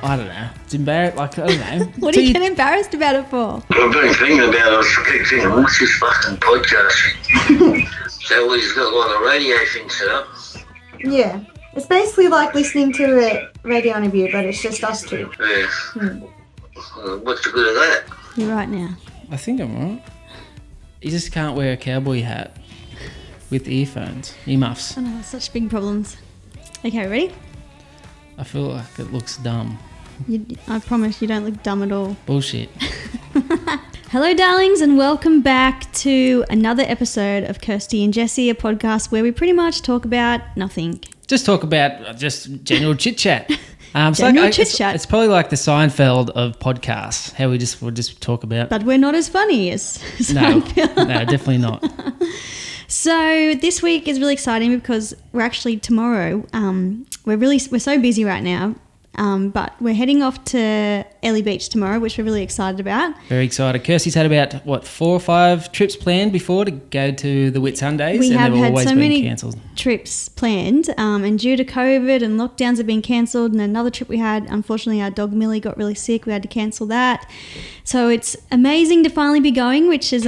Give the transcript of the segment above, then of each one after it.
I don't know. It's embarrassing. Like, I don't know. What are you getting embarrassed about it for? I've been thinking about it. I was thinking, what's this fucking podcast? So he's got like a radio thing set up. Yeah. It's basically like listening to a radio interview, but it's just us two. Yeah. What's the good of that? You're right now. I think I'm right. You just can't wear a cowboy hat with earphones, earmuffs. I know, such big problems. Okay, ready? I feel like it looks dumb. I promise you don't look dumb at all. Bullshit. Hello, darlings, and welcome back to another episode of Kirsty and Jesse, a podcast where we pretty much talk about nothing. Just talk about just general chit-chat. General chit-chat. It's probably like the Seinfeld of podcasts, how we'll just talk about... But we're not as funny as Seinfeld. No, definitely not. So this week is really exciting because we're actually tomorrow. We're so busy right now, but we're heading off to Ellie Beach tomorrow, which we're really excited about. Very excited. Kirsty's had about 4 or 5 trips planned before to go to the Whitsundays. We have they've had always so been many cancelled. trips planned, and due to COVID and lockdowns have been cancelled. And another trip we had, unfortunately, our dog Millie got really sick. We had to cancel that. So it's amazing to finally be going, which is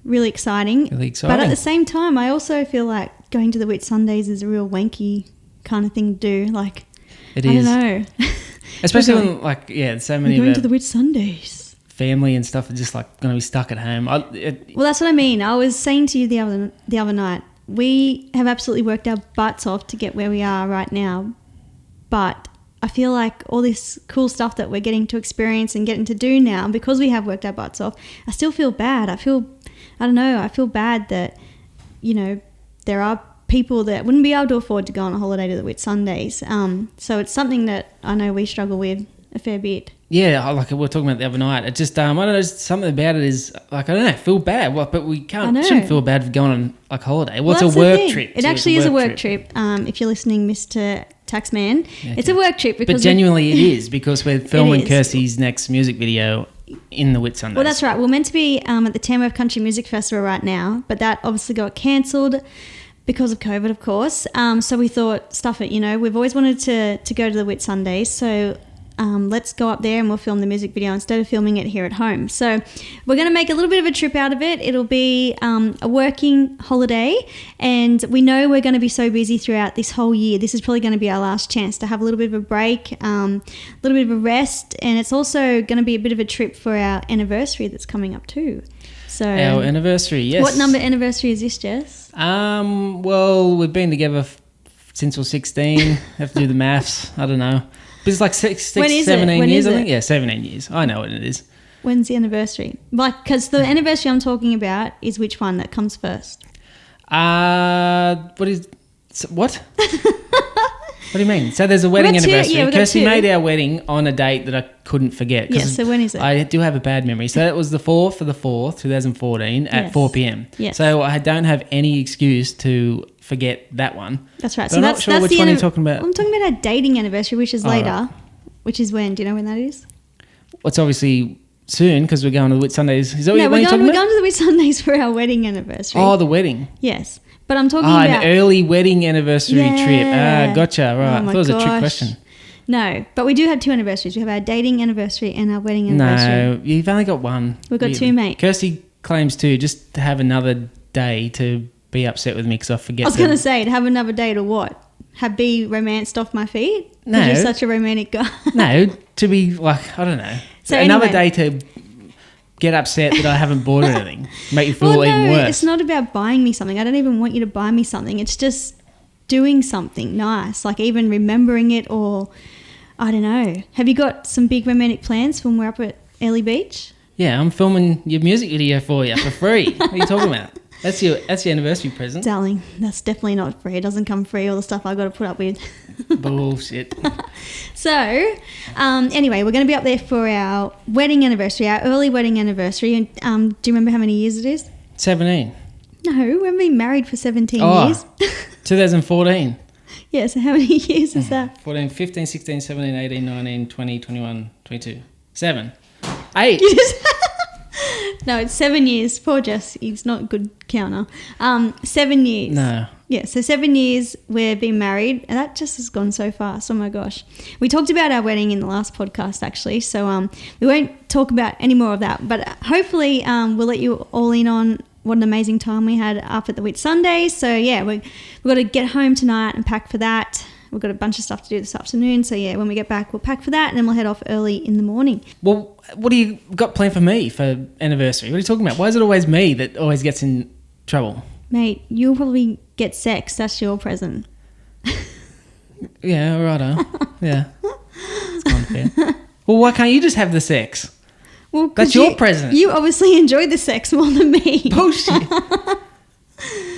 really exciting. Really exciting. But at the same time, I also feel like going to the Whitsundays is a real wanky kind of thing to do. Like, It I is. don't know. Especially when, so many We're going of to the Whitsundays. family and stuff are just like going to be stuck at home. Well, that's what I mean. I was saying to you the other night, we have absolutely worked our butts off to get where we are right now. But I feel like all this cool stuff that we're getting to experience and getting to do now, because we have worked our butts off, I still feel bad. I feel bad that, there are people that wouldn't be able to afford to go on a holiday to the Whitsundays. So it's something that I know we struggle with a fair bit. Yeah, like we were talking about the other night. It just, I don't know, something about it is, like, I don't know, feel bad. But we shouldn't feel bad for going on, like, a holiday. Well, it's a work trip. It actually is a work trip. If you're listening, Mr. Taxman, okay. It's a work trip. But genuinely it is, because we're filming Kirsty's next music video in the Whitsundays. Well, that's right. We're meant to be at the Tamworth Country Music Festival right now, but that obviously got cancelled because of COVID, of course. So we thought, stuff it, we've always wanted to go to the Whitsundays, so let's go up there and we'll film the music video instead of filming it here at home. So we're going to make a little bit of a trip out of it. It'll be a working holiday, and we know we're going to be so busy throughout this whole year. This is probably going to be our last chance to have a little bit of a break, a little bit of a rest, and it's also going to be a bit of a trip for our anniversary that's coming up too. So our anniversary, yes. What number anniversary is this, Jess? Well, we've been together since we're 16. Have to do the maths. I don't know. But it's like 17 years, I think. Yeah, 17 years. I know what it is. When's the anniversary? Like, because the anniversary I'm talking about is which one that comes first? What? What do you mean? So there's a wedding anniversary. Kirsty made our wedding on a date that I couldn't forget. Yes, so when is it? I do have a bad memory. So that was the 4th of the 4th, 2014 at 4 p.m. Yes. So I don't have any excuse to forget that one. That's right. But so I'm that's not sure which one you're talking about. I'm talking about our dating anniversary, which is later. Right. Which is when? Do you know when that is? Well, it's obviously soon because we're going to the Whitsundays. Is that what you're talking about? We're going to the Whitsundays for our wedding anniversary. Oh, the wedding. Yes. But I'm talking about... an early wedding anniversary trip. Gotcha. Right. I thought it was a trick question. No, but we do have 2 anniversaries. We have our dating anniversary and our wedding anniversary. No, you've only got one. We've got 2, mate. Kirsty claims 2, just to have another day to be upset with me because I forget. I was going to say, to have another day to what? Be romanced off my feet? No. Because you're such a romantic guy. No, to be like, I don't know. So another day to get upset that I haven't bought anything. Make you feel even worse. It's not about buying me something. I don't even want you to buy me something. It's just doing something nice, like even remembering it, or I don't know. Have you got some big romantic plans when we're up at Ellie Beach? Yeah, I'm filming your music video for you for free. What are you talking about? That's your anniversary present. Darling, that's definitely not free. It doesn't come free, all the stuff I got to put up with. Bullshit. So, anyway, we're going to be up there for our wedding anniversary, our early wedding anniversary. And do you remember how many years it is? 17. No, we've been married for 17 years. 2014. Yeah, so how many years is that? 14, 15, 16, 17, 18, 19, 20, 21, 22. 7. 8. No, it's 7 years. Poor Jess, he's not a good counter. 7 years. No. Yeah, so 7 years we've been married, and that just has gone so fast. Oh my gosh. We talked about our wedding in the last podcast, actually, so we won't talk about any more of that, but hopefully we'll let you all in on what an amazing time we had up at the Whitsunday. So yeah, we've got to get home tonight and pack for that. We've got a bunch of stuff to do this afternoon, so yeah, when we get back we'll pack for that and then we'll head off early in the morning. Well, what do you got planned for me for anniversary? What are you talking about? Why is it always me that always gets in trouble? Mate, you'll probably get sex. That's your present. Yeah, righto. Yeah. It's unfair. Well, why can't you just have the sex? Well, that's your present. You obviously enjoy the sex more than me. Bullshit.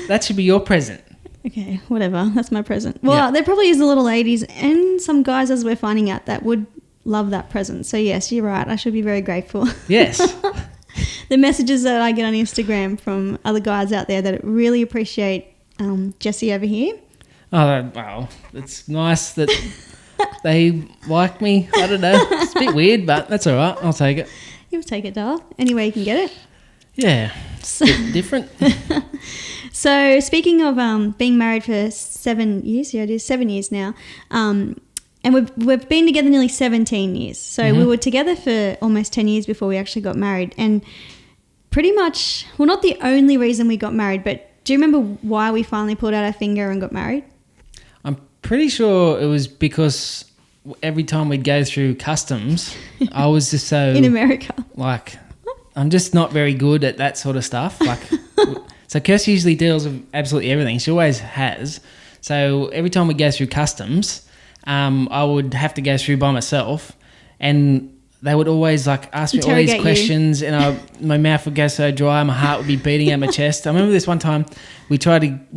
That should be your present. Okay, whatever. That's my present. Well, there probably is a little ladies and some guys, as we're finding out, that would love that present. So yes, you're right. I should be very grateful. Yes. The messages that I get on Instagram from other guys out there that really appreciate Jesse over here. Oh, well, it's nice that they like me. I don't know. It's a bit weird, but that's all right. I'll take it. You'll take it, doll. Any way you can get it. Yeah, it's a bit different. So speaking of being married for 7 years, yeah, it is 7 years now, and we've been together nearly 17 years. So we were together for almost 10 years before we actually got married. And pretty much, well, not the only reason we got married, but do you remember why we finally pulled out our finger and got married? I'm pretty sure it was because every time we'd go through customs, I was just so... In America. Like, I'm just not very good at that sort of stuff. Like, so Kirsty usually deals with absolutely everything. She always has. So every time we go through customs... I would have to go through by myself, and they would always like ask me all these questions, and my mouth would go so dry, my heart would be beating at my chest. I remember this one time we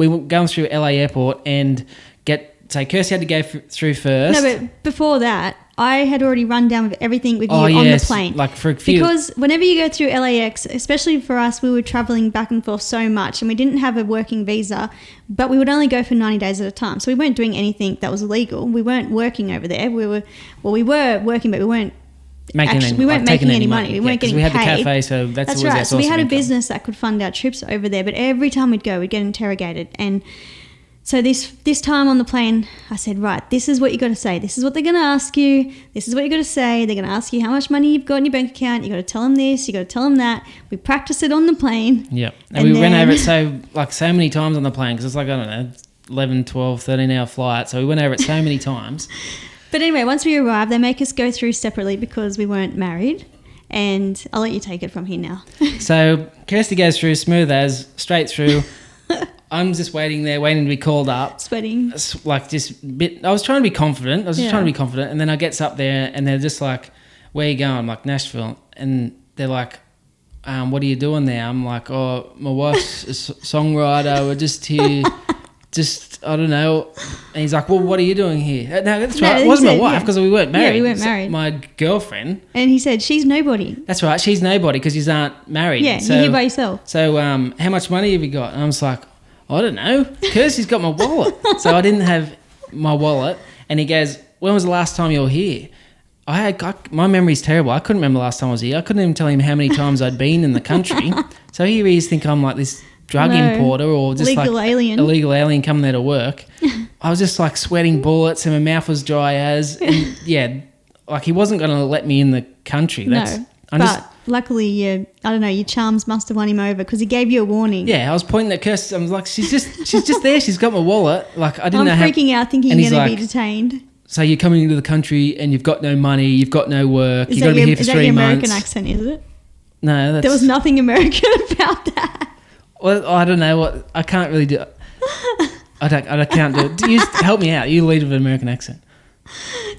were going through LA airport and Kirsty had to go through first. No, but before that, I had already run down with everything with you on the plane. Like for a few. Because whenever you go through LAX, especially for us, we were traveling back and forth so much and we didn't have a working visa, but we would only go for 90 days at a time. So we weren't doing anything that was illegal. We weren't working over there. We were working, but we weren't making any money. We weren't getting paid. We had the cafe, so that's right. So we had a business that could fund our trips over there, but every time we'd go, we'd get interrogated. And so this time on the plane, I said, right, this is what you got to say. This is what they're going to ask you. This is what you got to say. They're going to ask you how much money you've got in your bank account. You got to tell them this. You got to tell them that. We practiced it on the plane. Yep. And we went over it so many times on the plane because it's like, I don't know, 11, 12, 13-hour flight. So we went over it so many times. But anyway, once we arrived, they make us go through separately because we weren't married. And I'll let you take it from here now. So Kirsty goes through smooth as, straight through. I'm just waiting to be called up. Sweating. Like just a bit. I was trying to be confident. And then I gets up there and they're just like, where are you going? I'm like, Nashville. And they're like, what are you doing there? I'm like, oh, my wife's a songwriter. We're just here. I don't know. And he's like, well, what are you doing here? No, that's right. It wasn't my wife because we weren't married. Yeah, we weren't married. My girlfriend. And he said, she's nobody. That's right. She's nobody because you aren't married. Yeah, you're here by yourself. So how much money have you got? And I was like, I don't know. Kirsty's got my wallet. So I didn't have my wallet. And he goes, when was the last time you were here? My memory's terrible. I couldn't remember the last time I was here. I couldn't even tell him how many times I'd been in the country. So here he is thinking I'm like this drug importer or just illegal alien coming there to work. I was just like sweating bullets and my mouth was dry as. And yeah, like he wasn't going to let me in the country. Luckily, your charms must have won him over because he gave you a warning. Yeah, I was pointing at Kirsty. I was like, she's just there. She's got my wallet. Like I didn't know how. I'm freaking out thinking you're going to be detained. So you're coming into the country and you've got no money, you've got no work, you've got to be here for 3 months. Is that your American accent, is it? No, there was nothing American about that. Well, I don't know what I can't really do. I can't do it. You help me out. You lead with an American accent.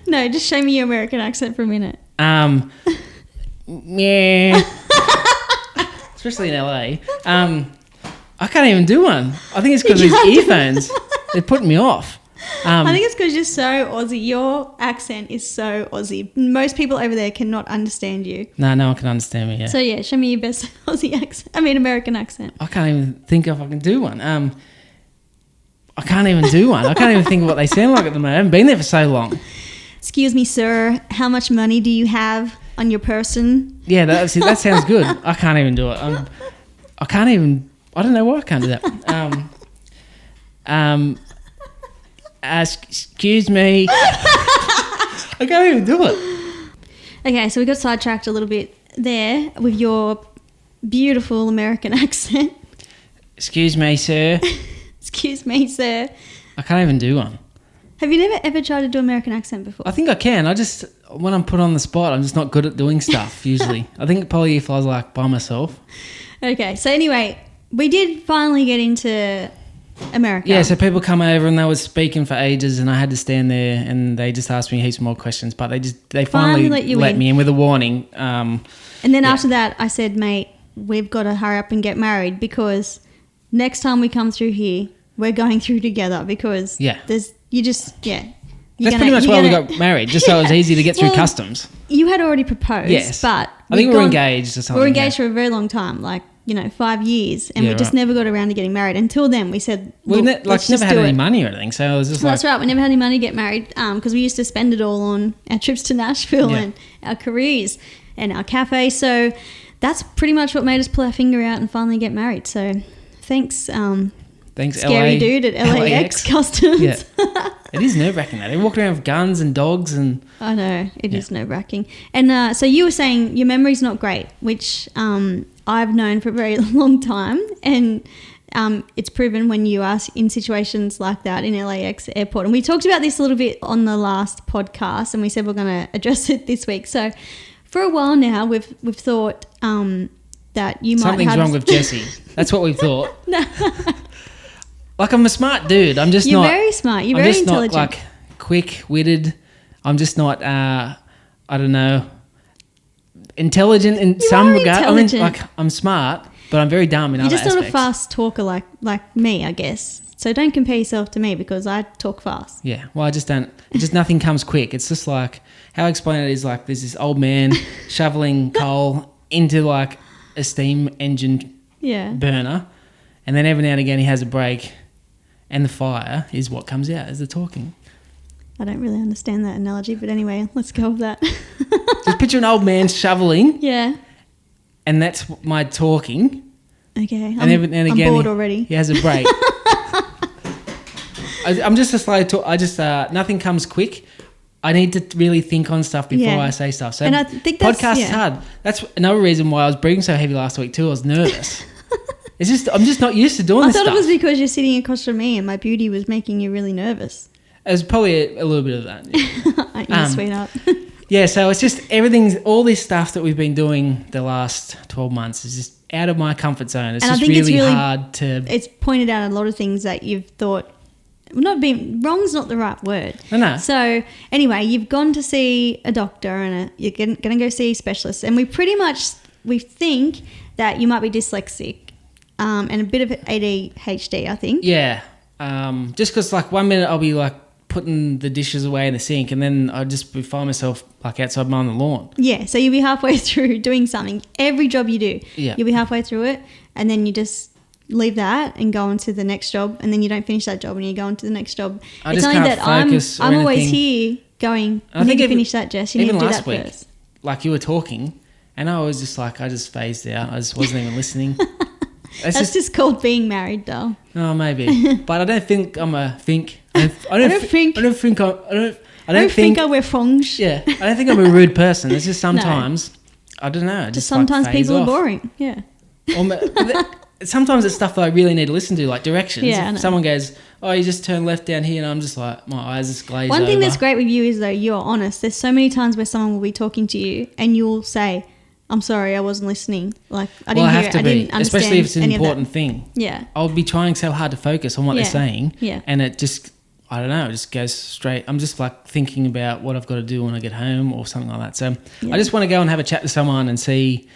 No, just show me your American accent for a minute. Yeah. Especially in LA. I can't even do one. I think it's because of these earphones. They're putting me off. I think it's because you're so Aussie. Your accent is so Aussie. Most people over there cannot understand you. No one can understand me, yeah. So yeah, show me your best American accent. I can't even think if I can do one. I can't even do one. I can't even think of what they sound like at the moment. I haven't been there for so long. Excuse me, sir. How much money do you have on your person? Yeah, that sounds good. I can't even do it. I don't know why I can't do that. Excuse me. I can't even do it. Okay, so we got sidetracked a little bit there with your beautiful American accent. Excuse me, sir. Excuse me, sir. I can't even do one. Have you never ever tried to do American accent before? I think I can. When I'm put on the spot, I'm just not good at doing stuff usually. I think probably if I was like by myself. Okay, so anyway, we did finally get into America. Yeah, so people come over and they were speaking for ages and I had to stand there and they just asked me heaps more questions, but they finally let me in with a warning. And then after that, I said, mate, we've got to hurry up and get married because next time we come through here, we're going through together because That's pretty much why we got married, just so it was easy to get through customs. You had already proposed, yes, but I think we were engaged or something. We were engaged for a very long time, 5 years, and we just never got around to getting married. Until then, we said, we never had any money or anything, so it was just that's right. We never had any money to get married because we used to spend it all on our trips to Nashville and our careers and our cafe. So that's pretty much what made us pull our finger out and finally get married. So thanks. Thanks, scary LA, dude at LAX Customs. Yeah. It is nerve-wracking that. They walk around with guns and dogs and... I know, it is nerve-wracking. And so you were saying your memory's not great, which I've known for a very long time. And it's proven when you are in situations like that in LAX airport. And we talked about this a little bit on the last podcast and we said we're going to address it this week. So for a while now, we've thought that you might Something's wrong with Jesse. That's what we've thought. No. Like, I'm a smart dude. I'm just You're very smart. You're very intelligent. I'm just not, quick-witted. I'm just not, I don't know, intelligent in some regard. I mean, I'm smart, but I'm very dumb in other aspects. You're just not a fast talker like me, I guess. So don't compare yourself to me because I talk fast. Yeah. Well, I just don't. Nothing comes quick. It's just like, how I explain it is like there's this old man shoveling coal into like a steam engine burner, and then every now and again he has a break. And the fire is what comes out as the talking. I don't really understand that analogy, but anyway, let's go with that. Just picture an old man shoveling. Yeah. And that's my talking. Okay. And every now and again, I'm bored already. He has a break. I'm just a slow talk. Nothing comes quick. I need to really think on stuff before I say stuff. So and I think podcast is hard. That's another reason why I was breathing so heavy last week too. I was nervous. I'm just not used to doing this stuff. I thought it was because you're sitting across from me and my beauty was making you really nervous. It was probably a little bit of that. Yeah. You're a sweetheart. Yeah, so it's just all this stuff that we've been doing the last 12 months is just out of my comfort zone. It's really hard to... It's pointed out a lot of things that you've thought... wrong's not the right word. No. So anyway, you've gone to see a doctor and you're going to go see a specialist. And we think that you might be dyslexic. And a bit of ADHD, I think. Yeah. Just because, 1 minute I'll be, putting the dishes away in the sink and then I'll just find myself, outside mowing the lawn. Yeah, so you'll be halfway through doing something. Every job you do, you'll be halfway through it and then you just leave that and go on to the next job and then you don't finish that job and you go on to the next job. I just can't focus I'm always here going, you need to finish that, Jess. You need to do that first. You were talking and I was just I just phased out. I just wasn't even listening. That's just called being married, though. Oh, maybe. But I don't think I'm a think. I don't think I wear frongs. Yeah. I don't think I'm a rude person. It's just sometimes, I don't know. Just sometimes people are boring. Yeah. Sometimes it's stuff that I really need to listen to, like directions. Yeah, if someone goes, oh, you just turn left down here, and I'm just my eyes just glaze over. One thing that's great with you is, though, you're honest. There's so many times where someone will be talking to you and you'll say, I'm sorry, I wasn't listening. I didn't hear it. I didn't understand. Especially if it's an important thing. Yeah. I'll be trying so hard to focus on what they're saying. Yeah. And it just, I don't know, it just goes straight. I'm just thinking about what I've got to do when I get home or something like that. So I just want to go and have a chat to someone and see,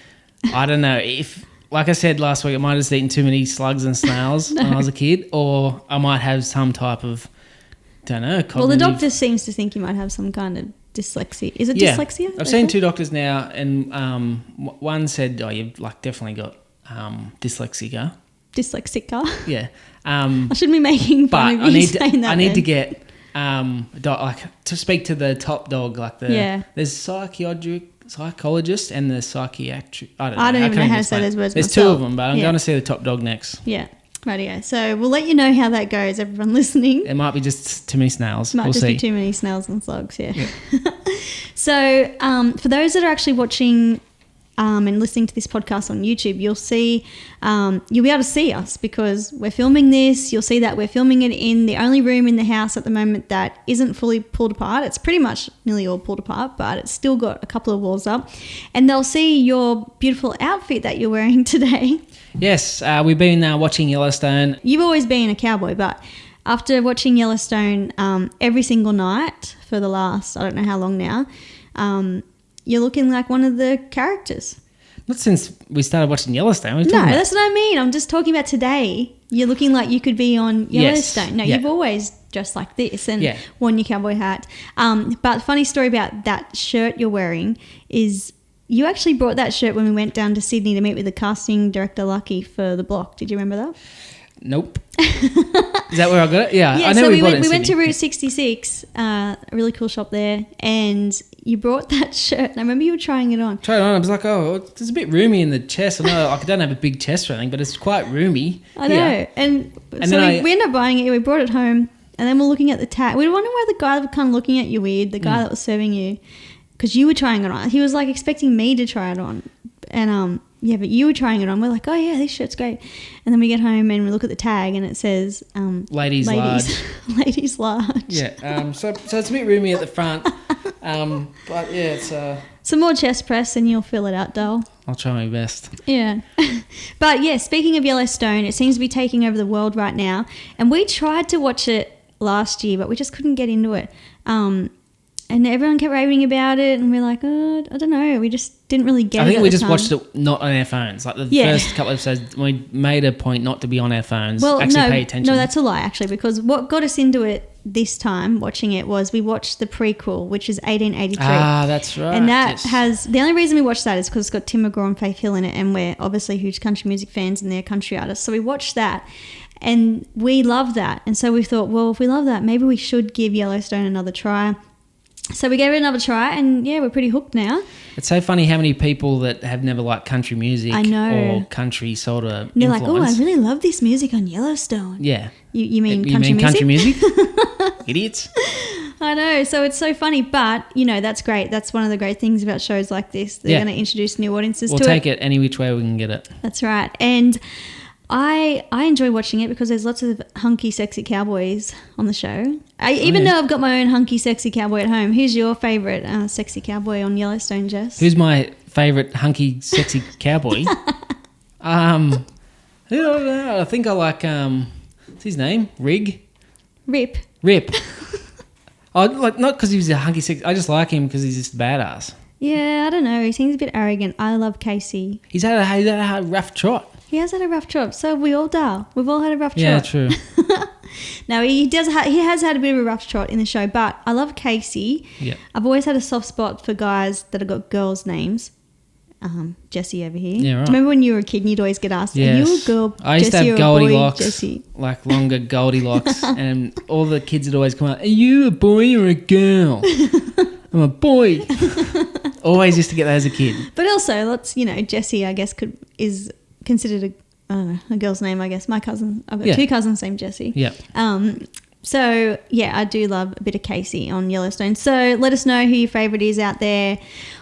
I don't know, if, like I said last week, I might have just eaten too many slugs and snails when I was a kid, or I might have some type of, don't know, cognitive... Well, the doctor seems to think you might have some kind of dyslexia. Is it dyslexia? I've seen 2 doctors now, and one said, "Oh, you've definitely got dyslexia." Dyslexica. Yeah. I shouldn't be making fun of you saying that. I need to get to speak to the top dog. There's psychologist and the psychiatric. I don't know. I don't even know how to say those words. There's myself. 2 of them, but I'm going to see the top dog next. Yeah. Radio. So we'll let you know how that goes, everyone listening. It might be just too many snails. Might we'll just see. be too many snails and slugs, yeah. So for those that are actually watching and listening to this podcast on YouTube, you'll see, you'll be able to see us because we're filming this. You'll see that we're filming it in the only room in the house at the moment that isn't fully pulled apart. It's pretty much nearly all pulled apart, but it's still got a couple of walls up. And they'll see your beautiful outfit that you're wearing today. Yes, we've been watching Yellowstone. You've always been a cowboy, but after watching Yellowstone every single night for the last, I don't know how long now, you're looking like one of the characters. Not since we started watching Yellowstone. No, that's what I mean. I'm just talking about today. You're looking like you could be on Yellowstone. Yes. No, Yeah. you've always dressed like this and Yeah. worn your cowboy hat. But funny story about that shirt you're wearing is you actually brought that shirt when we went down to Sydney to meet with the casting director Lucky for The Block. Did you remember that? Nope. Is that where I got it? Yeah, Yeah, I know so we bought it in we went to Sydney. Route 66, a really cool shop there, and you brought that shirt. And I remember you were trying it on. Tried it on. I was like, oh, it's a bit roomy in the chest. I know I don't have a big chest or anything, but it's quite roomy. I know. Yeah. And And so then we ended up buying it. We brought it home, and then we're looking at the tag. We were wondering why the guy was kind of looking at you weird, the guy that was serving you, because you were trying it on. He was like expecting me to try it on. And yeah, but you were trying it on. We're like, oh yeah, this shirt's great. And then we get home and we look at the tag and it says Ladies large. Ladies large. Yeah. So it's a bit roomy at the front. But yeah, it's Some more chest press and you'll fill it out, doll. I'll try my best. Yeah. But yeah, speaking of Yellowstone, it seems to be taking over the world right now. And we tried to watch it last year, but we just couldn't get into it. And everyone kept raving about it, and we're like, oh, I don't know. We just didn't really get it. I think at we the just time. watched it not on our phones. Like the first couple of episodes, we made a point not to be on our phones. Well, Actually pay attention. No, that's a lie, actually, because what got us into it this time, watching it, was we watched the prequel, which is 1883. Ah, that's right. And that yes. has, the only reason we watched that is because it's got Tim McGraw and Faith Hill in it, and we're obviously huge country music fans and they're country artists. So we watched that and we love that. And so we thought, well, if we love that, maybe we should give Yellowstone another try. So we gave it another try and yeah, we're pretty hooked now. It's so funny how many people that have never liked country music I know. or country sort of And they're influence. like, oh, I really love this music on Yellowstone. Yeah. You mean You country mean music? country music? Idiots. I know, so it's so funny, but you know, that's great. That's one of the great things about shows like this. They're Yeah. going to introduce new audiences We'll to take it any which way we can get it. That's right. And I enjoy watching it because there's lots of hunky, sexy cowboys on the show. Even though I've got my own hunky, sexy cowboy at home, who's your favourite sexy cowboy on Yellowstone, Jess? Who's my favourite hunky, sexy cowboy? I don't know. I think I like, what's his name? Rip. I like, not because he was a hunky, sexy. I just like him because he's just badass. Yeah, I don't know. He seems a bit arrogant. I love Casey. He's had a rough trot. He has had a rough trot. So we all do. We've all had a rough trot. Yeah, true. No, he has had a bit of a rough trot in the show, but I love Casey. Yeah. I've always had a soft spot for guys that have got girls' names. Jesse over here. Yeah, right. Do you remember when you were a kid and you'd always get asked, Yes. are you a girl, I used Jesse, to or have a boy, Goldilocks, Jesse? like longer Goldilocks, and all the kids would always come out, are you a boy or a girl? I'm a boy. Always used to get that as a kid. But also, Jesse, I guess, is considered a girl's name, I guess. My cousin, I've got two cousins named Jesse. Yeah. So, yeah, I do love a bit of Casey on Yellowstone. So let us know who your favourite is out there.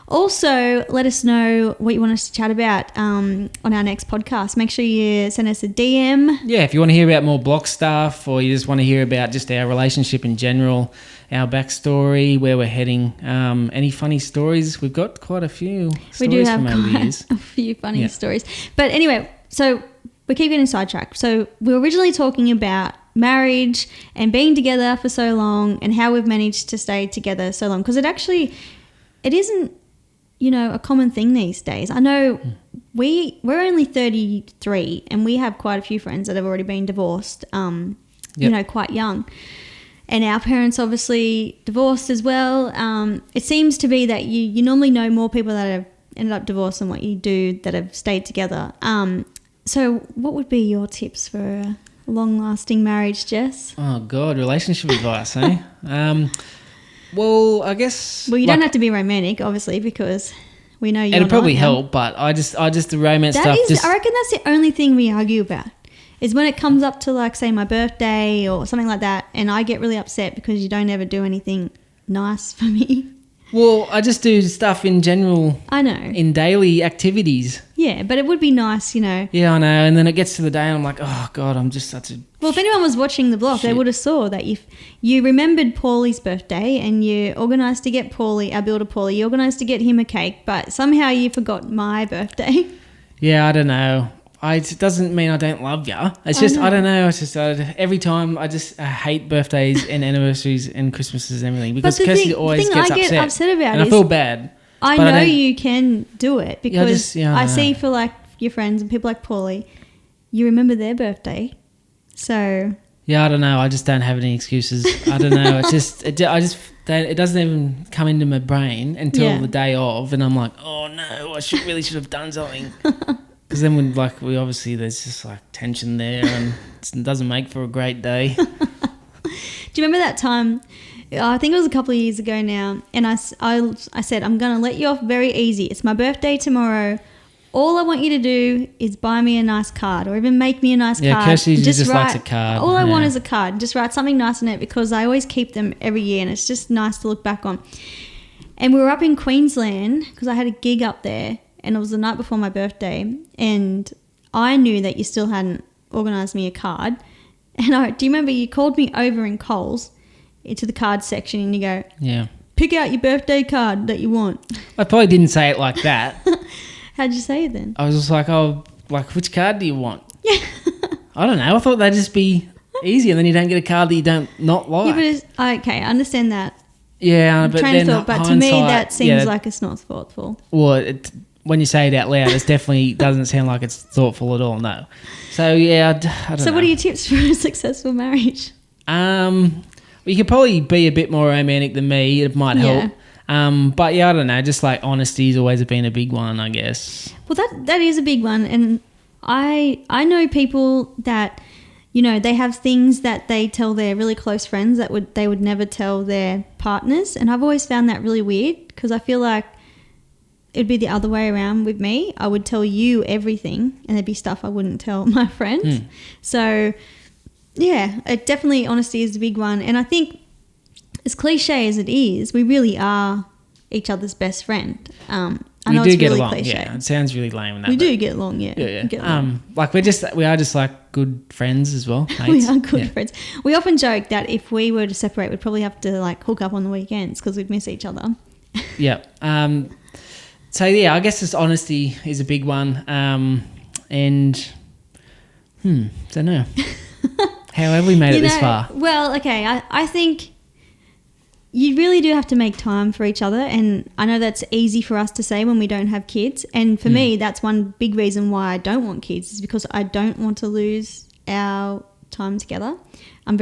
Also, let us know what you want us to chat about on our next podcast. Make sure you send us a DM. Yeah, if you want to hear about more block stuff or you just want to hear about just our relationship in general, our backstory, where we're heading, any funny stories, we've got quite a few stories We do have from over the years. quite a few funny stories. But anyway, so we keep getting sidetracked. So we were originally talking about marriage and being together for so long and how we've managed to stay together so long. Because it isn't, a common thing these days. I know we're only 33 and we have quite a few friends that have already been divorced, quite young. And our parents obviously divorced as well. It seems to be that you normally know more people that have ended up divorced than what you do that have stayed together. So what would be your tips for a long-lasting marriage, Jess? Oh, God, relationship advice, eh? Well, I guess... Well, you don't have to be romantic, obviously, because we know you're It'd probably not, help, but I just the romance stuff... I reckon that's the only thing we argue about is when it comes up to, like, say, my birthday or something like that, and I get really upset because you don't ever do anything nice for me. Well, I just do stuff in general. I know. In daily activities. Yeah, but it would be nice, you know. Yeah, I know. And then it gets to the day and I'm like, oh, God, I'm just such a... Well, if anyone was watching the vlog, they would have saw that if you remembered Paulie's birthday and you organised to get our builder Paulie, you organised to get him a cake, but somehow you forgot my birthday. Yeah, I don't know. It doesn't mean I don't love you. It's just, I don't know. It's just every time I hate birthdays and anniversaries and Christmases and everything because Kirsty always gets upset. Get upset about and I feel bad. I know you can do it because I see for, like, your friends and people like Paulie, you remember their birthday. So... Yeah, I don't know. I just don't have any excuses. I don't know. It doesn't even come into my brain until the day of, and I'm like, oh no, I really should have done something. Because then we obviously there's just like tension there, and it doesn't make for a great day. Do you remember that time? I think it was a couple of years ago now, and I said, I'm going to let you off very easy. It's my birthday tomorrow. All I want you to do is buy me a nice card or even make me a nice card. Yeah, Kirsty just likes a card. All I want is a card. Just write something nice on it because I always keep them every year and it's just nice to look back on. And we were up in Queensland because I had a gig up there and it was the night before my birthday and I knew that you still hadn't organised me a card. And do you remember you called me over in Coles into the card section and you go, yeah, pick out your birthday card that you want. I probably didn't say it like that. How'd you say it then? I was just like, which card do you want? Yeah. I don't know. I thought that'd just be easy and then you don't get a card that you don't not like. Yeah, but okay, I understand that. Yeah, but then but to me that seems like it's not thoughtful. Well, when you say it out loud, it definitely doesn't sound like it's thoughtful at all, no. So, yeah, I don't know. So what are your tips for a successful marriage? You could probably be a bit more romantic than me. It might help. But yeah, I don't know. Just like honesty's always been a big one, I guess. Well, that is a big one, and I know people that, you know, they have things that they tell their really close friends that they would never tell their partners, and I've always found that really weird because I feel like it'd be the other way around with me. I would tell you everything, and there'd be stuff I wouldn't tell my friends. So yeah, definitely honesty is the big one, and I think, as cliche as it is, we really are each other's best friend. I know it's really cliche. Yeah, it sounds really lame. We do get along, yeah. Get along. Like we are just like good friends as well. Mates. We are good friends. We often joke that if we were to separate, we'd probably have to like hook up on the weekends because we'd miss each other. Yeah. So yeah, I guess this honesty is a big one. And don't know. How have we made it this far? Well, okay, I think you really do have to make time for each other, and I know that's easy for us to say when we don't have kids, and for me that's one big reason why I don't want kids is because I don't want to lose our time together. I'll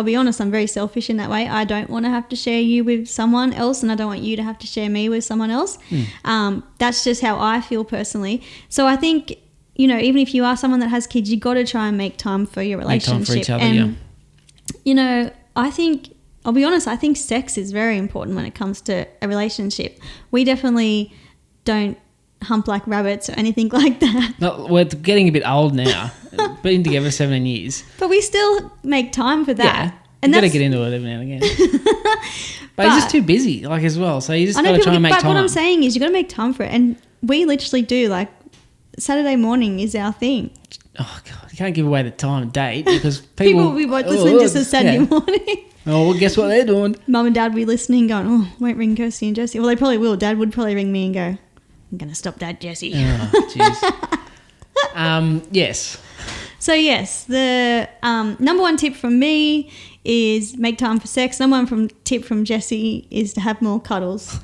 be honest, I'm very selfish in that way. I don't want to have to share you with someone else, and I don't want you to have to share me with someone else. That's just how I feel personally. So I think, you know, even if you are someone that has kids, you got to try and make time for your relationship. Make time for each other, and, you know, I'll be honest, I think sex is very important when it comes to a relationship. We definitely don't hump like rabbits or anything like that. No, we're getting a bit old now. Been together 17 years. But we still make time for that. Yeah, and you got to get into it every now and again. But he's just too busy, like, as well. So you just got to try and make time. But what I'm saying is you got to make time for it. And we literally do, like, Saturday morning is our thing. Oh, God, you can't give away the time and date because people will be listening just as Saturday morning. Oh, well, guess what they're doing? Mum and Dad will be listening going, oh, won't ring Kirsty and Jesse. Well, they probably will. Dad would probably ring me and go, I'm going to stop Dad, Jesse. Oh, jeez. Yes. So, yes, the number one tip from me is make time for sex. Number one tip from Jesse is to have more cuddles.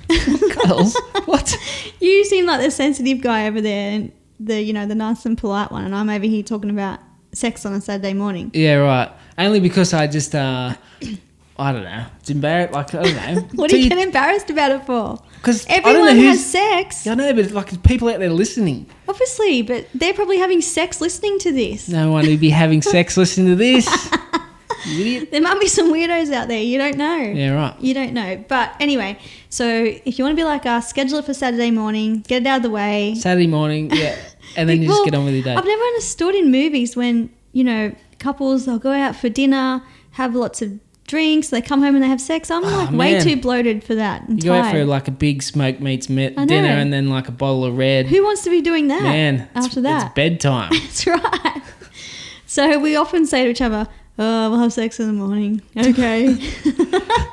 Cuddles? What? You seem like the sensitive guy over there, and the nice and polite one, and I'm over here talking about sex on a Saturday morning. Yeah, right. Only because I just... I don't know. It's embarrassing. Like, I don't know. What are you getting embarrassed about it for? Because everyone has sex. I know, but like people out there listening. Obviously, but they're probably having sex listening to this. No one would be having sex listening to this. You idiot. There might be some weirdos out there. You don't know. Yeah, right. You don't know. But anyway, so if you want to be like us, schedule it for Saturday morning. Get it out of the way. Saturday morning, yeah. and then you just get on with your day. I've never understood in movies when, you know, couples, they'll go out for dinner, have lots of drinks, they come home and they have sex. I'm way too bloated for that. You go out for like a big smoke meats dinner and then like a bottle of red. Who wants to be doing that? Man, after that, it's bedtime. That's right. So we often say to each other, "Oh, we'll have sex in the morning." Okay.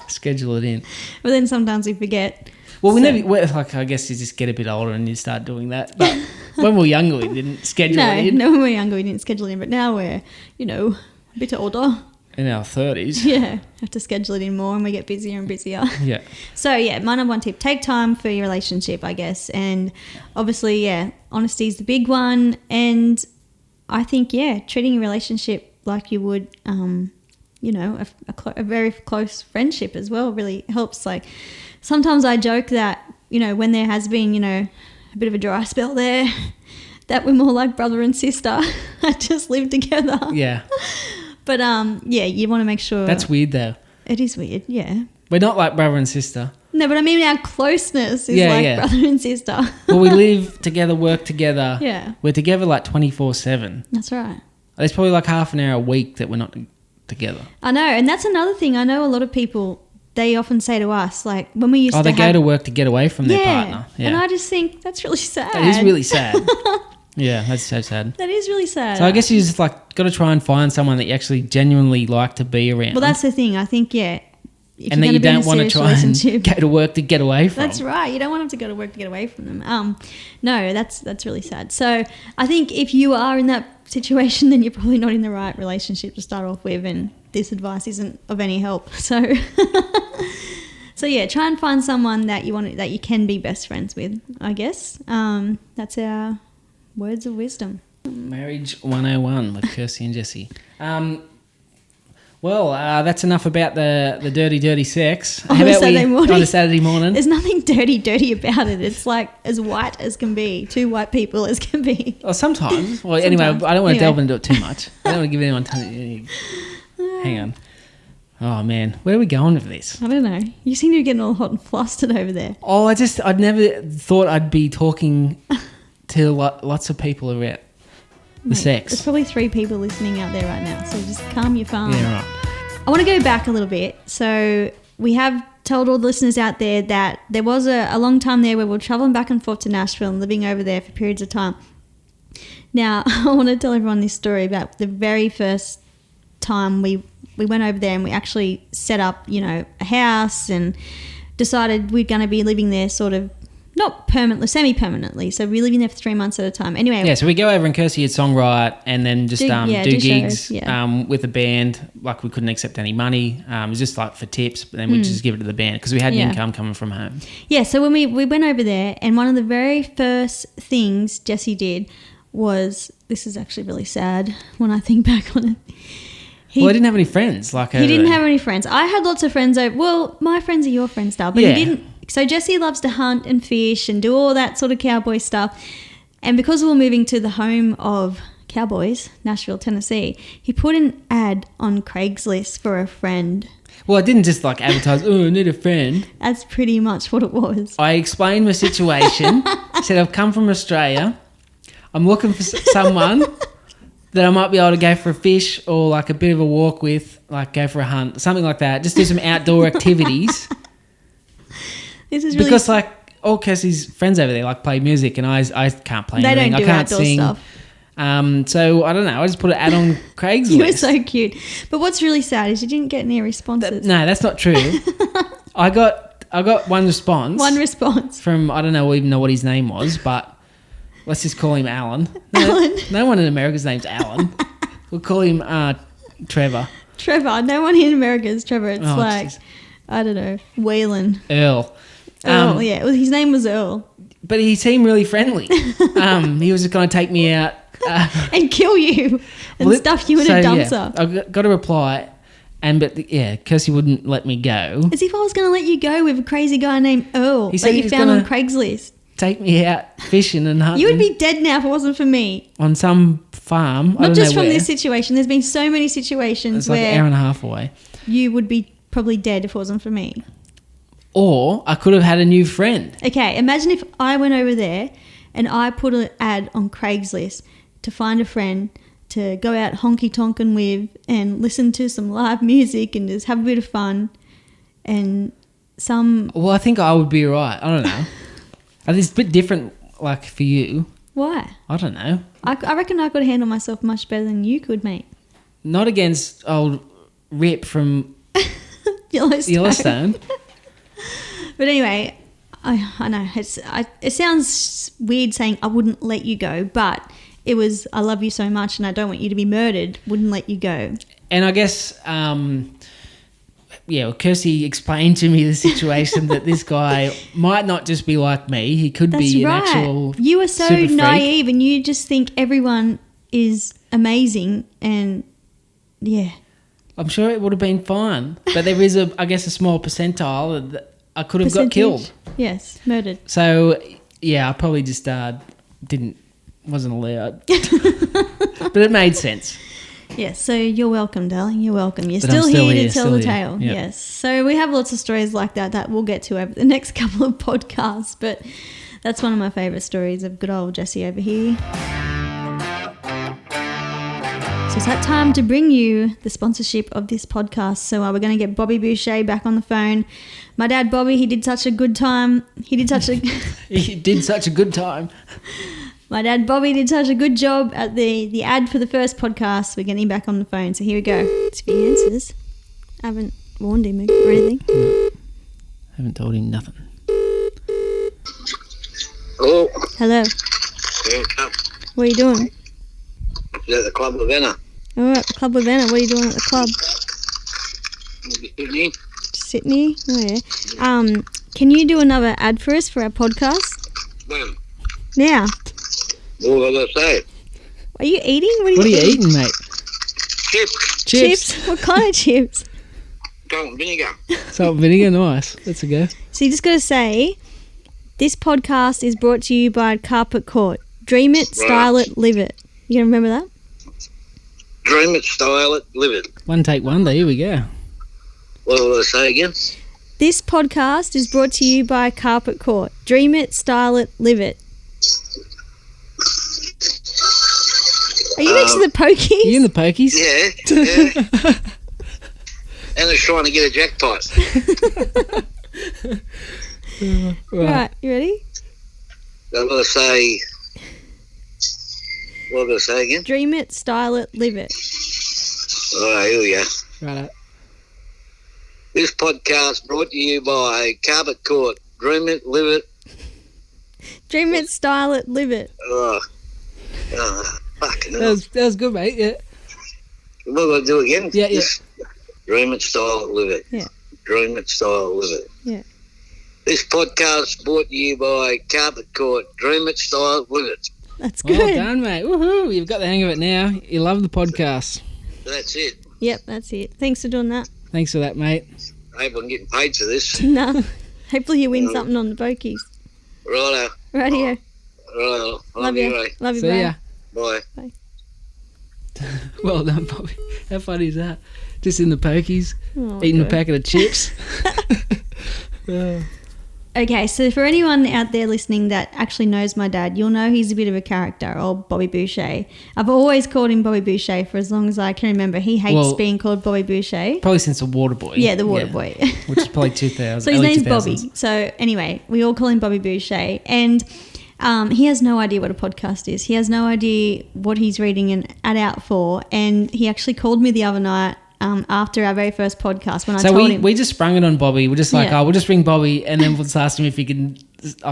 Schedule it in. But then sometimes we forget. Well, I guess you just get a bit older and you start doing that. But when we were younger, we didn't schedule it in. No, when we were younger, we didn't schedule it in. But now we're, you know, a bit older. In our 30s. Yeah, have to schedule it in more and we get busier and busier. Yeah. So, yeah, my number one tip, take time for your relationship, I guess. And obviously, yeah, honesty is the big one. And I think, yeah, treating your relationship like you would, you know, a very close friendship as well really helps. Like, sometimes I joke that, you know, when there has been, you know, a bit of a dry spell there, that we're more like brother and sister that just live together. Yeah. But, yeah, you want to make sure... That's weird, though. It is weird, yeah. We're not like brother and sister. No, but I mean our closeness is brother and sister. Well, we live together, work together. Yeah. We're together like 24/7. That's right. There's probably like half an hour a week that we're not together. I know, and that's another thing. I know a lot of people, they often say to us, like, when we used to they go to work to get away from their partner. Yeah. And I just think that's really sad. That is really sad. Yeah, that's so sad. That is really sad. So I guess you just like got to try and find someone that you actually genuinely like to be around. Well, that's the thing. I think, yeah. And that you don't want to try and go to work to get away from. That's right. You don't want them to go to work to get away from them. No, that's really sad. So I think if you are in that situation, then you're probably not in the right relationship to start off with, and this advice isn't of any help. So, so yeah, try and find someone that you can be best friends with, I guess. That's our words of wisdom. Marriage 101 with Kirsty and Jesse. Well, that's enough about the dirty sex. On a Saturday morning. On a Saturday morning. There's nothing dirty about it. It's like as white as can be. Two white people as can be. Well, sometimes. Well, anyway, I don't want to delve into it too much. I don't want to give anyone time. Hang on. Oh, man. Where are we going with this? I don't know. You seem to be getting all hot and flustered over there. Oh, I'd never thought I'd be talking to lots of people about the sex. There's probably 3 people listening out there right now, so just calm your phone. Yeah, right. I want to go back a little bit. So we have told all the listeners out there that there was a long time there where we were traveling back and forth to Nashville and living over there for periods of time. Now, I want to tell everyone this story about the very first time we went over there and we actually set up, you know, a house and decided we're going to be living there sort of not permanently, semi-permanently. So we're living there for 3 months at a time. Anyway. Yeah, so we go over and Kirsty would songwrite and then just do gigs shows, with the band. Like we couldn't accept any money. It was just like for tips, but then we'd just give it to the band because we had income coming from home. Yeah, so when we went over there and one of the very first things Jesse did was, this is actually really sad when I think back on it. He didn't have any friends. He didn't have any friends. I had lots of friends. Well, my friends are your friends, Dale, but he didn't. So Jesse loves to hunt and fish and do all that sort of cowboy stuff. And because we were moving to the home of cowboys, Nashville, Tennessee, he put an ad on Craigslist for a friend. Well, I didn't just like advertise, oh, I need a friend. That's pretty much what it was. I explained my situation. I said, I've come from Australia. I'm looking for someone that I might be able to go for a fish or like a bit of a walk with, like go for a hunt, something like that. Just do some outdoor activities. This is really because like all Kirsty's friends over there like play music and I can't play anything. They don't do outdoor sing. Stuff. So I don't know. I just put an ad on Craigslist. You were so cute. But what's really sad is you didn't get any responses. No, that's not true. I got one response. One response from I don't even know what his name was, but let's just call him Alan. Alan. No one in America's name's Alan. We'll call him Trevor. Trevor. No one in America is Trevor. It's geez. I don't know, Waylon. Earl. Yeah. Well, his name was Earl. But he seemed really friendly. He was just going to take me out. And kill you and stuff you in a dumpster. Yeah, I got a reply. Kirsty wouldn't let me go. As if I was going to let you go with a crazy guy named Earl that you found on Craigslist. Take me out fishing and hunting. You would be dead now if it wasn't for me. On some farm. Not just from this situation. There's been so many situations where... It's like an hour and a half away. You would be probably dead if it wasn't for me. Or I could have had a new friend. Okay, imagine if I went over there and I put an ad on Craigslist to find a friend to go out honky-tonking with and listen to some live music and just have a bit of fun. And Well, I think I would be right. I don't know. It's a bit different, like, for you. Why? I don't know. I reckon I could handle myself much better than you could, mate. Not against old Rip from Yellowstone. But anyway, I know it sounds weird saying I wouldn't let you go, but it was I love you so much and I don't want you to be murdered. Wouldn't let you go. And I guess, Kirsty explained to me the situation that this guy might not just be like me. He could be an actual You are so super freak. naive and you just think everyone is amazing and yeah. I'm sure it would have been fine. But there is, a small percentile that I could have got killed. Yes, murdered. So, yeah, I probably just wasn't allowed. But it made sense. Yes, so you're welcome, darling. You're welcome. You're But still I'm still here here, to tell still the here. tale. Yep. Yes. So we have lots of stories like that we'll get to over the next couple of podcasts. But that's one of my favourite stories of good old Jesse over here. So it's that time to bring you the sponsorship of this podcast. So we're going to get Bobby Boucher back on the phone. My dad, Bobby, he did such a good time. He did such a good time. My dad, Bobby, did such a good job at the ad for the first podcast. We're getting him back on the phone. So here we go. If he answers, I haven't warned him or anything. No, haven't told him nothing. Hello. Hello. Yeah, come. What are you doing? Is at the Club of Anna. All right, the Club of Anna. What are you doing at the club? Sydney. Sydney? Oh, yeah. Can you do another ad for us for our podcast? When? Now. What was I say? Are you eating? What are you eating, mate? Chips. Chips? What kind of chips? Salt and vinegar. Salt and vinegar, nice. That's a go. So you just got to say, this podcast is brought to you by Carpet Court. Dream it, style it, live it. You gonna remember that? Dream it, style it, live it. One take wonder, here we go. What will I say again? This podcast is brought to you by Carpet Court. Dream it, style it, live it. Are you next to the pokies? You in the pokies? Yeah. And they're trying to get a jackpot. Right, you ready? I'm going to say... What will I say again? Dream it, style it, live it. All right, here we go. Right. This podcast brought to you by Carpet Court. Dream it, live it. Dream it, style it, live it. Fucking hell. That was good, mate. Yeah. What do I do again? Yeah. Dream it, style it, live it. Yeah. Dream it, style it, live it. Yeah. This podcast brought to you by Carpet Court. Dream it, style it, live it. That's good. Well done, mate. Woohoo. You've got the hang of it now. You love the podcast. That's it. Yep, that's it. Thanks for doing that. Thanks for that, mate. I hope I'm getting paid for this. No. Hopefully you win something on the pokies. Righto. Right here. Righto. Love you. Ray. Love you, See bye. ya. Bye. Well done, Bobby. How funny is that? Just in the pokies, Oh, eating a God. packet of chips. Oh. Okay, so for anyone out there listening that actually knows my dad, you'll know he's a bit of a character, old Bobby Boucher. I've always called him Bobby Boucher for as long as I can remember. He hates being called Bobby Boucher. Probably since the Water Boy. Yeah, the Water Boy. Which is probably 2000. So his early name's 2000s. Bobby. So anyway, we all call him Bobby Boucher. And he has no idea what a podcast is. He has no idea what he's reading an ad out for. And he actually called me the other night after our very first podcast when I told him. We just sprung it on Bobby. We're just like, Yeah. we'll just ring Bobby and then we'll just ask him if he can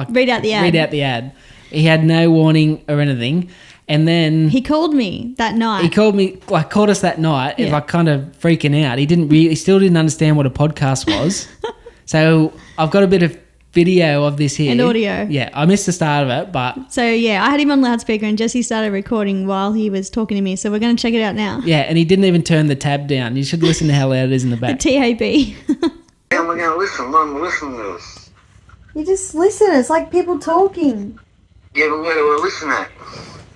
Read out the ad. He had no warning or anything. And then He called me that night. he called us that night, Yeah. like kind of freaking out. He still didn't understand what a podcast was. So I've got a bit of video of this here. And audio. Yeah, I missed the start of it, but So yeah, I had him on loudspeaker and Jesse started recording while he was talking to me. So we're going to check it out now. yeah, and he didn't even turn the tab down. You should listen to how loud it is in the The back. TAB. How am I going to listen? What am I listening to? You just listen. It's like people talking Yeah, but where do I listen at?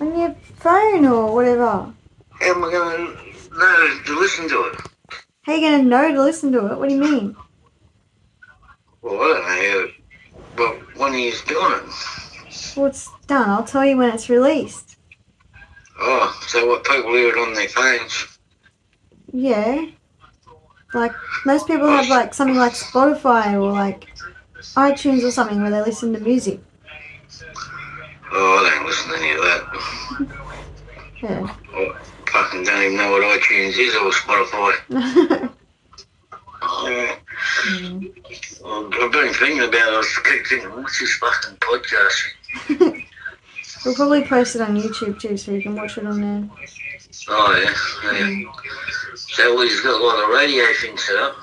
on your phone or whatever. How am I going to know to listen to it? How are you going to know to listen to it? What do you mean? Well, I don't know how, but when he's doing it. Well, it's done. I'll tell you when it's released. Oh, so what, people hear it on their phones? Yeah. Like, most people have, like, something like Spotify or, like, iTunes or something where they listen to music. Oh, I don't listen to any of that. Yeah. I fucking don't even know what iTunes is or Spotify. I've been thinking about it. I keep thinking, what's this fucking podcast? We'll probably post it on YouTube too, so you can watch it on there. Oh, yeah. So he's got like a radio thing set up.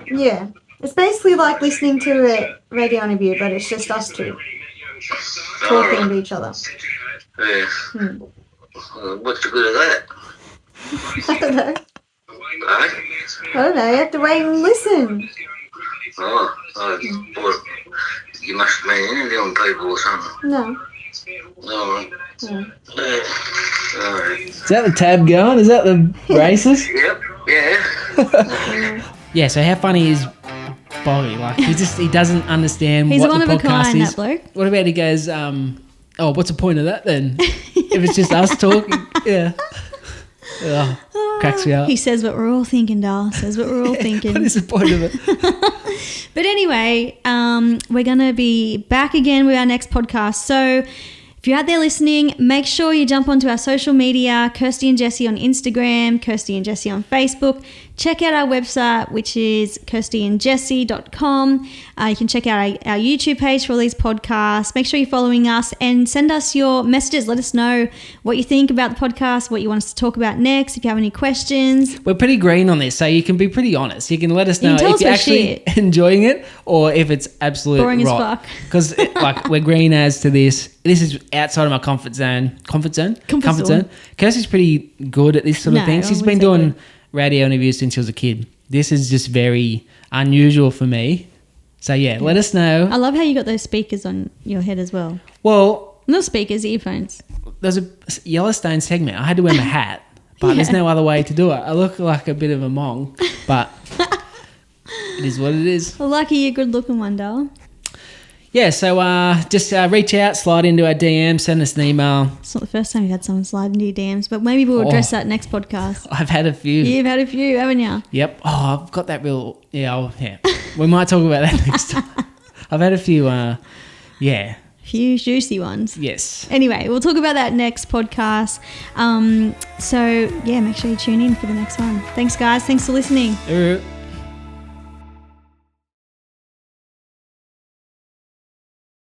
Yeah. It's basically like listening to a radio interview, but it's just us two talking to each other. Yeah. What's the good of that? I don't know. Hey? I don't know. You have to wait and listen. Oh, well, you must have been interviewing people or something. No. Alright. Alright. Is that the tab going? Is that the races? Yep, yeah. Yeah, so how funny is Bobby? Like, he doesn't understand He's what one the of a podcast kind, is. that bloke. What about he goes, oh, what's the point of that then? If it's just us talking. Yeah. Oh, cracks me up. He says what we're all thinking, Dal. Says what we're all thinking. What is the point of it? But anyway, we're going to be back again with our next podcast. So if you're out there listening, make sure you jump onto our social media, Kirsty and Jesse on Instagram, Kirsty and Jesse on Facebook. Check out our website, which is kirstyandjesse.com. You can check out our YouTube page for all these podcasts. Make sure you're following us and send us your messages. Let us know what you think about the podcast, what you want us to talk about next, if you have any questions. We're pretty green on this, so you can be pretty honest. You can let us know tell if us you're we're actually enjoying it or if it's absolute Boring as rot. fuck. Because like we're green as to this. This is outside of my comfort zone. Comfort zone. Kirsty's pretty good at this sort of thing. She's been doing radio interviews since she was a kid. This is just very unusual for me. So yeah, let us know. I love how you got those speakers on your head as well. Well, Not speakers, earphones. there's a Yellowstone segment. I had to wear my hat, but there's no other way to do it. I look like a bit of a mong, but it is what it is. Well, lucky you're a good looking one, Dal. Yeah, so just reach out, slide into our DM, send us an email. It's not the first time you've had someone slide into your DMs, but maybe we'll address that next podcast. I've had a few. You've had a few, haven't you? Yep. Oh, I've got that real... Yeah. We might talk about that next time. I've had a few, Few juicy ones. Yes. Anyway, we'll talk about that next podcast. So, yeah, make sure you tune in for the next one. Thanks, guys. Thanks for listening.